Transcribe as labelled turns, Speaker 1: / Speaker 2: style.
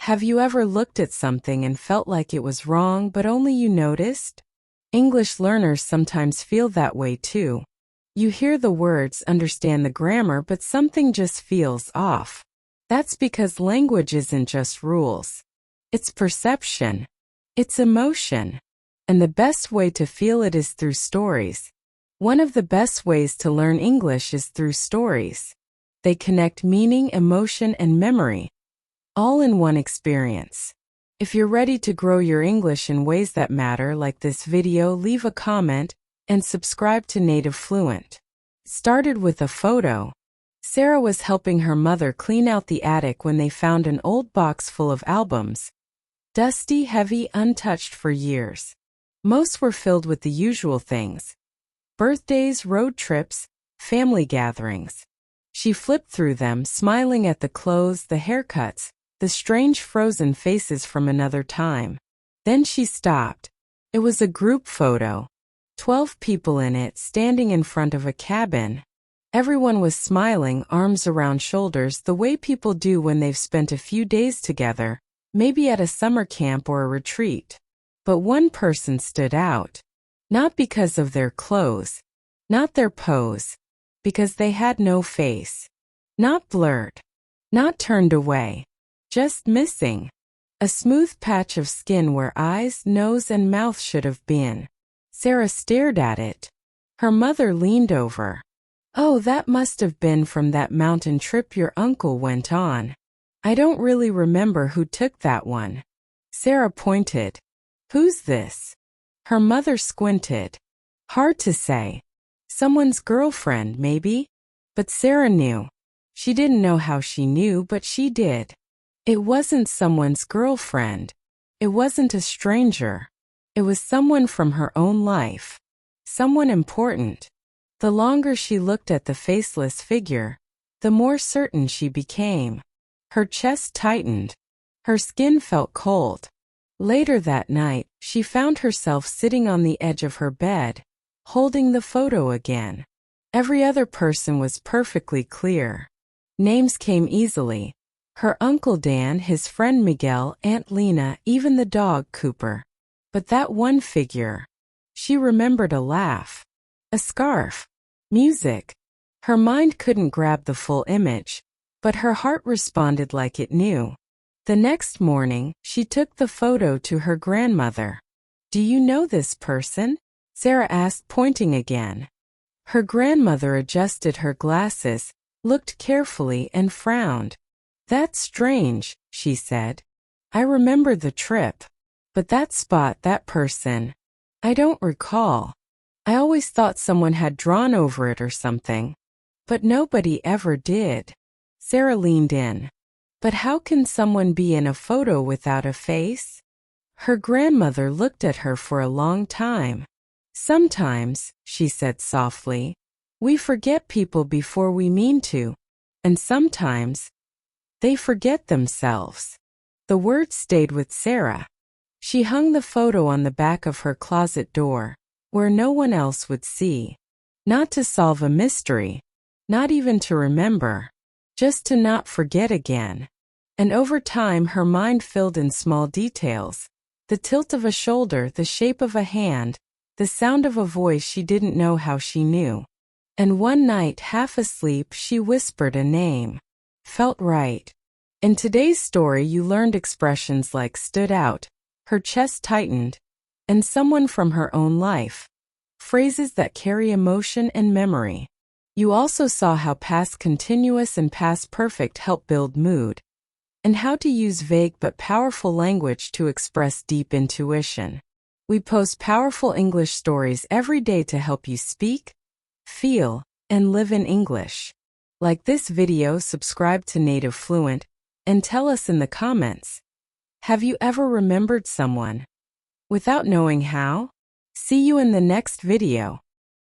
Speaker 1: Have you ever looked at something and felt like it was wrong but only you noticed? English learners sometimes feel that way too. You hear the words, understand the grammar, but something just feels off. That's because language isn't just rules. It's perception. It's emotion. And the best way to feel it is through stories. One of the best ways to learn English is through stories. They connect meaning, emotion, and memory, all in one experience. If you're ready to grow your English in ways that matter, like this video, leave a comment and subscribe to NativeFluent. Started with a photo. Sarah was helping her mother clean out the attic when they found an old box full of albums. Dusty, heavy, untouched for years. Most were filled with the usual things: birthdays, road trips, family gatherings. She flipped through them, smiling at the clothes, the haircuts, the strange frozen faces from another time. Then she stopped. It was a group photo. 12 people in it, standing in front of a cabin. Everyone was smiling, arms around shoulders, the way people do when they've spent a few days together, maybe at a summer camp or a retreat. But one person stood out. Not because of their clothes, not their pose, because they had no face. Not blurred, not turned away, just missing. A smooth patch of skin where eyes, nose, and mouth should have been. Sarah stared at it. Her mother leaned over. "Oh, that must have been from that mountain trip your uncle went on. I don't really remember who took that one." Sarah pointed. "Who's this?" Her mother squinted. "Hard to say. Someone's girlfriend, maybe?" But Sarah knew. She didn't know how she knew, but she did. It wasn't someone's girlfriend. It wasn't a stranger. It was someone from her own life. Someone important. The longer she looked at the faceless figure, the more certain she became. Her chest tightened. Her skin felt cold. Later that night, she found herself sitting on the edge of her bed, holding the photo again. Every other person was perfectly clear. Names came easily. Her Uncle Dan, his friend Miguel, Aunt Lena, even the dog Cooper. But that one figure. She remembered a laugh. A scarf. Music. Her mind couldn't grab the full image, but her heart responded like it knew. The next morning, she took the photo to her grandmother. "Do you know this person?" Sarah asked, pointing again. Her grandmother adjusted her glasses, looked carefully, and frowned. "That's strange," she said. "I remember the trip. But that spot, that person, I don't recall. I always thought someone had drawn over it or something. But nobody ever did." Sarah leaned in. "But how can someone be in a photo without a face?" Her grandmother looked at her for a long time. "Sometimes," she said softly, "we forget people before we mean to. And sometimes, they forget themselves." The words stayed with Sarah. She hung the photo on the back of her closet door, where no one else would see. Not to solve a mystery, not even to remember, just to not forget again. And over time her mind filled in small details. The tilt of a shoulder, the shape of a hand, the sound of a voice she didn't know how she knew. And one night, half asleep, she whispered a name. Felt right. In today's story you learned expressions like stood out, her chest tightened, and someone from her own life. Phrases that carry emotion and memory. You also saw how past continuous and past perfect help build mood, and how to use vague but powerful language to express deep intuition. We post powerful English stories every day to help you speak, feel, and live in English. Like this video, subscribe to NativeFluent, and tell us in the comments. Have you ever remembered someone without knowing how? See you in the next video.